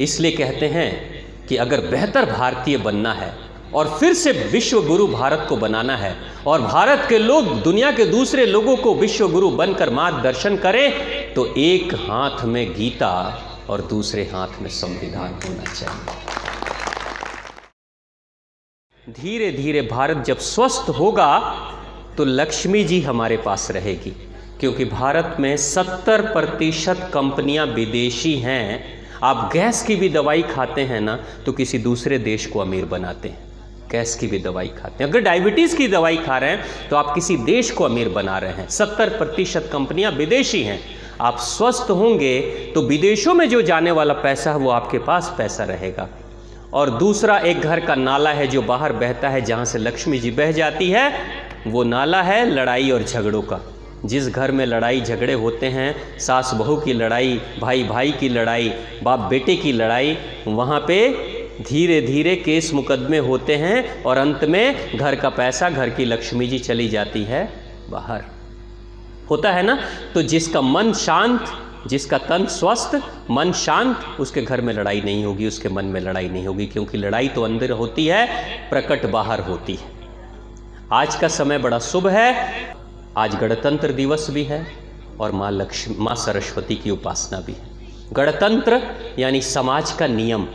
इसलिए कहते हैं कि अगर बेहतर भारतीय बनना है और फिर से विश्व गुरु भारत को बनाना है और भारत के लोग दुनिया के दूसरे लोगों को विश्व गुरु बनकर मार्गदर्शन करें, तो एक हाथ में गीता और दूसरे हाथ में संविधान होना चाहिए। धीरे धीरे भारत जब स्वस्थ होगा तो लक्ष्मी जी हमारे पास रहेगी, क्योंकि भारत में 70% कंपनियां विदेशी हैं। आप गैस की भी दवाई खाते हैं ना, तो किसी दूसरे देश को अमीर बनाते हैं। गैस की भी दवाई खाते हैं, अगर डायबिटीज़ की दवाई खा रहे हैं तो आप किसी देश को अमीर बना रहे हैं। 70% कंपनियां विदेशी हैं। आप स्वस्थ होंगे तो विदेशों में जो जाने वाला पैसा है वो आपके पास पैसा रहेगा। और दूसरा, एक घर का नाला है जो बाहर बहता है, जहाँ से लक्ष्मी जी बह जाती है, वो नाला है लड़ाई और झगड़ों का। जिस घर में लड़ाई झगड़े होते हैं, सास बहू की लड़ाई, भाई भाई की लड़ाई, बाप बेटे की लड़ाई, वहाँ पे धीरे धीरे केस मुकदमे होते हैं और अंत में घर का पैसा, घर की लक्ष्मी जी चली जाती है बाहर। होता है ना। तो जिसका मन शांत, जिसका तन स्वस्थ, मन शांत, उसके घर में लड़ाई नहीं होगी, उसके मन में लड़ाई नहीं होगी, क्योंकि लड़ाई तो अंदर होती है, प्रकट बाहर होती है। आज का समय बड़ा शुभ है। आज गणतंत्र दिवस भी है और माँ सरस्वती की उपासना भी है। गणतंत्र यानी समाज का नियम,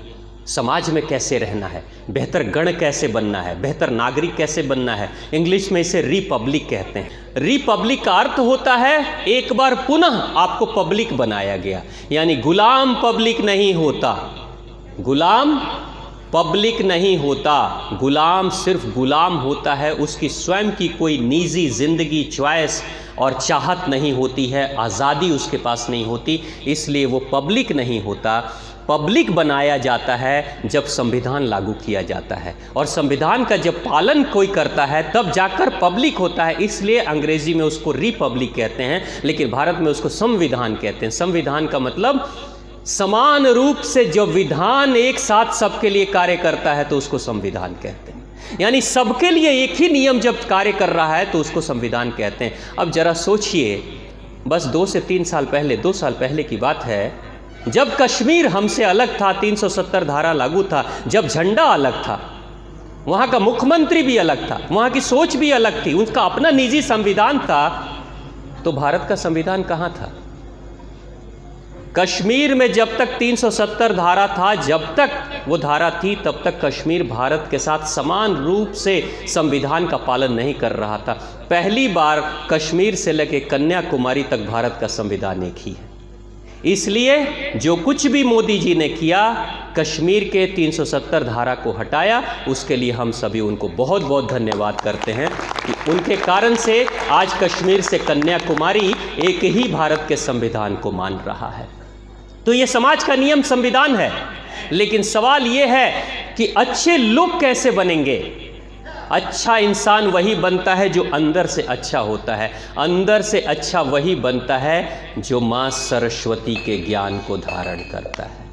समाज में कैसे रहना है, बेहतर गण कैसे बनना है, बेहतर नागरिक कैसे बनना है। इंग्लिश में इसे रिपब्लिक कहते हैं। रिपब्लिक का अर्थ होता है एक बार पुनः आपको पब्लिक बनाया गया, यानी गुलाम पब्लिक नहीं होता, गुलाम पब्लिक नहीं होता। गुलाम सिर्फ गुलाम होता है, उसकी स्वयं की कोई निजी जिंदगी, चॉइस और चाहत नहीं होती है, आज़ादी उसके पास नहीं होती, इसलिए वो पब्लिक नहीं होता। पब्लिक बनाया जाता है जब संविधान लागू किया जाता है, और संविधान का जब पालन कोई करता है तब जाकर पब्लिक होता है। इसलिए अंग्रेजी में उसको रिपब्लिक कहते हैं, लेकिन भारत में उसको संविधान कहते हैं। संविधान का मतलब समान रूप से जो विधान एक साथ सबके लिए कार्य करता है तो उसको संविधान कहते हैं। यानी सबके लिए एक ही नियम जब कार्य कर रहा है तो उसको संविधान कहते हैं। अब जरा सोचिए, बस 2 से 3 साल पहले, 2 साल पहले की बात है, जब कश्मीर हमसे अलग था, 370 धारा लागू था, जब झंडा अलग था, वहाँ का मुख्यमंत्री भी अलग था, वहाँ की सोच भी अलग थी, उनका अपना निजी संविधान था, तो भारत का संविधान कहाँ था? कश्मीर में जब तक 370 धारा था, जब तक वो धारा थी, तब तक कश्मीर भारत के साथ समान रूप से संविधान का पालन नहीं कर रहा था। पहली बार कश्मीर से लेकर कन्याकुमारी तक भारत का संविधान एक ही है। इसलिए जो कुछ भी मोदी जी ने किया, कश्मीर के 370 धारा को हटाया, उसके लिए हम सभी उनको बहुत बहुत धन्यवाद करते हैं कि उनके कारण से आज कश्मीर से कन्याकुमारी एक ही भारत के संविधान को मान रहा है। तो ये समाज का नियम संविधान है, लेकिन सवाल ये है कि अच्छे लोग कैसे बनेंगे। अच्छा इंसान वही बनता है जो अंदर से अच्छा होता है। अंदर से अच्छा वही बनता है जो माँ सरस्वती के ज्ञान को धारण करता है।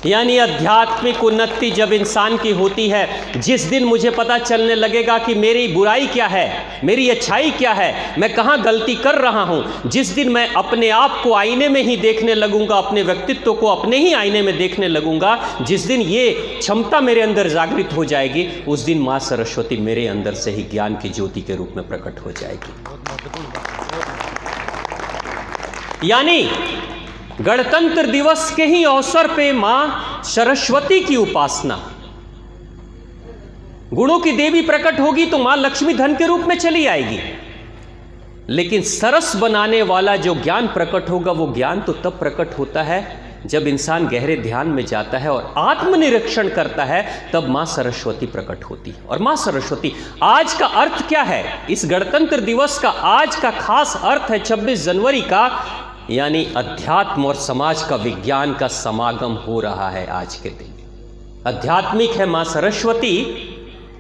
यानी आध्यात्मिक उन्नति जब इंसान की होती है, जिस दिन मुझे पता चलने लगेगा कि मेरी बुराई क्या है, मेरी अच्छाई क्या है, मैं कहाँ गलती कर रहा हूँ, जिस दिन मैं अपने आप को आईने में ही देखने लगूंगा, अपने व्यक्तित्व को अपने ही आईने में देखने लगूंगा, जिस दिन ये क्षमता मेरे अंदर जागृत हो जाएगी, उस दिन माँ सरस्वती मेरे अंदर से ही ज्ञान की ज्योति के रूप में प्रकट हो जाएगी। यानी गणतंत्र दिवस के ही अवसर पे मां सरस्वती की उपासना, गुणों की देवी प्रकट होगी तो मां लक्ष्मी धन के रूप में चली आएगी। लेकिन सरस बनाने वाला जो ज्ञान प्रकट होगा, वो ज्ञान तो तब प्रकट होता है जब इंसान गहरे ध्यान में जाता है और आत्मनिरीक्षण करता है, तब मां सरस्वती प्रकट होती है। और मां सरस्वती, आज का अर्थ क्या है? इस गणतंत्र दिवस का आज का खास अर्थ है 26 जनवरी का, यानी अध्यात्म और समाज का विज्ञान का समागम हो रहा है आज के दिन। आध्यात्मिक है मां सरस्वती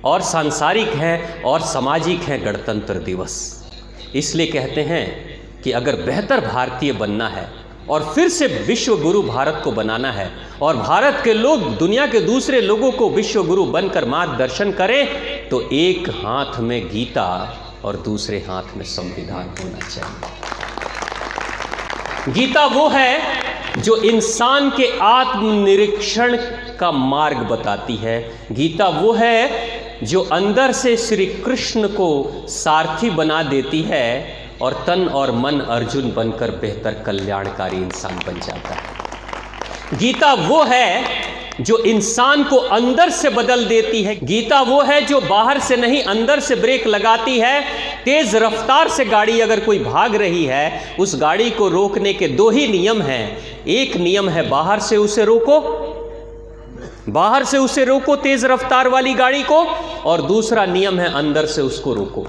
और सांसारिक है और सामाजिक है गणतंत्र दिवस। इसलिए कहते हैं कि अगर बेहतर भारतीय बनना है और फिर से विश्व गुरु भारत को बनाना है और भारत के लोग दुनिया के दूसरे लोगों को विश्व गुरु बनकर मार्गदर्शन करें, तो एक हाथ में गीता और दूसरे हाथ में संविधान होना चाहिए। गीता वो है जो इंसान के आत्मनिरीक्षण का मार्ग बताती है। गीता वो है जो अंदर से श्री कृष्ण को सारथी बना देती है और तन और मन अर्जुन बनकर बेहतर कल्याणकारी इंसान बन जाता है। गीता वो है जो इंसान को अंदर से बदल देती है। गीता वो है जो बाहर से नहीं अंदर से ब्रेक लगाती है। तेज रफ्तार से गाड़ी अगर कोई भाग रही है, उस गाड़ी को रोकने के दो ही नियम हैं। एक नियम है बाहर से उसे रोको, बाहर से उसे रोको तेज रफ्तार वाली गाड़ी को, और दूसरा नियम है अंदर से उसको रोको।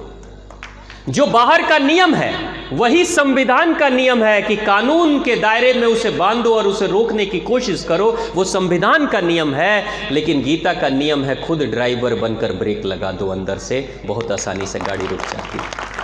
जो बाहर का नियम है वही संविधान का नियम है कि कानून के दायरे में उसे बांधो और उसे रोकने की कोशिश करो, वो संविधान का नियम है। लेकिन गीता का नियम है खुद ड्राइवर बनकर ब्रेक लगा दो अंदर से, बहुत आसानी से गाड़ी रुक जाती है।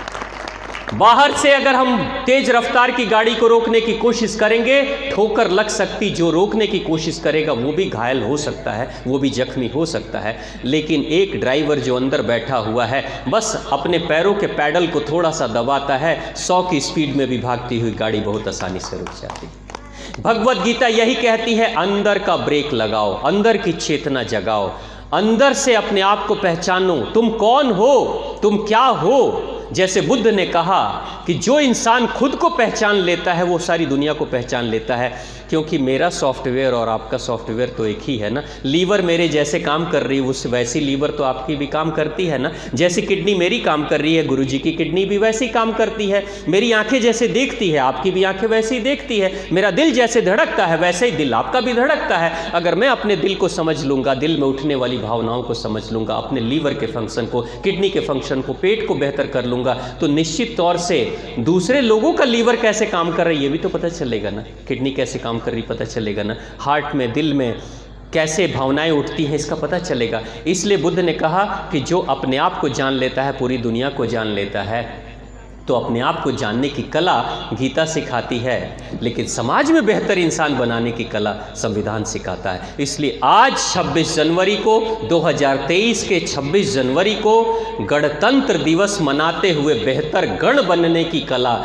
बाहर से अगर हम तेज रफ्तार की गाड़ी को रोकने की कोशिश करेंगे, ठोकर लग सकती, जो रोकने की कोशिश करेगा वो भी घायल हो सकता है, वो भी जख्मी हो सकता है। लेकिन एक ड्राइवर जो अंदर बैठा हुआ है, बस अपने पैरों के पैडल को थोड़ा सा दबाता है, 100 की स्पीड में भी भागती हुई गाड़ी बहुत आसानी से रुक जाती है। भगवत गीता यही कहती है, अंदर का ब्रेक लगाओ, अंदर की चेतना जगाओ, अंदर से अपने आप को पहचानो, तुम कौन हो, तुम क्या हो। जैसे बुद्ध ने कहा कि जो इंसान खुद को पहचान लेता है वो सारी दुनिया को पहचान लेता है, क्योंकि मेरा सॉफ्टवेयर और आपका सॉफ्टवेयर तो एक ही है ना। लीवर मेरे जैसे काम कर रही है, उस वैसी लीवर तो आपकी भी काम करती है ना। जैसी किडनी मेरी काम कर रही है, गुरुजी की किडनी भी वैसी काम करती है। मेरी आंखें जैसे देखती है, आपकी भी आंखें वैसे ही देखती है। मेरा दिल जैसे धड़कता है, वैसे ही दिल आपका भी धड़कता है। अगर मैं अपने दिल को समझ लूँगा, दिल में उठने वाली भावनाओं को समझ लूँगा, अपने लीवर के फंक्शन को, किडनी के फंक्शन को, पेट को बेहतर कर लूँगा, तो निश्चित तौर से दूसरे लोगों का लीवर कैसे काम कर रही है ये भी तो पता चलेगा ना, किडनी कैसे काम कर रही पता चलेगा ना, हार्ट में, दिल में कैसे भावनाएं उठती हैं इसका पता चलेगा। इसलिए बुद्ध ने कहा कि जो अपने आप को जान लेता है पूरी दुनिया को जान लेता है। तो अपने आप को जानने की कला गीता सिखाती है, लेकिन समाज में बेहतर इंसान बनाने की कला संविधान सिखाता है। इसलिए आज 26 जनवरी को, 2023 के 26 जनवरी को गणतंत्र दिवस मनाते हुए बेहतर गण बनने की कला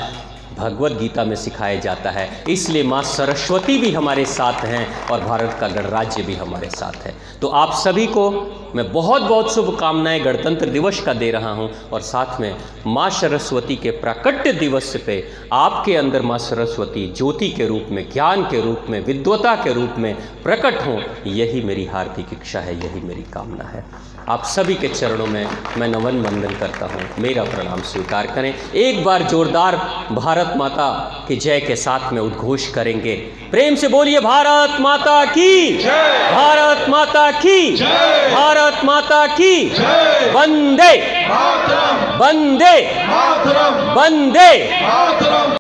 भगवत गीता में सिखाया जाता है। इसलिए माँ सरस्वती भी हमारे साथ हैं और भारत का गणराज्य भी हमारे साथ है। तो आप सभी को मैं बहुत बहुत शुभकामनाएं गणतंत्र दिवस का दे रहा हूं, और साथ में माँ सरस्वती के प्राकट्य दिवस पे आपके अंदर माँ सरस्वती ज्योति के रूप में, ज्ञान के रूप में, विद्वता के रूप में प्रकट हों, यही मेरी हार्दिक इच्छा है, यही मेरी कामना है। आप सभी के चरणों में मैं नमन वंदन करता हूँ, मेरा प्रणाम स्वीकार करें। एक बार जोरदार भारत माता की जय के साथ में उद्घोष करेंगे। प्रेम से बोलिए भारत माता की जय, भारत माता की जय, भारत माता की जय। वंदे मातरम, वंदे मातरम, वंदे मातरम।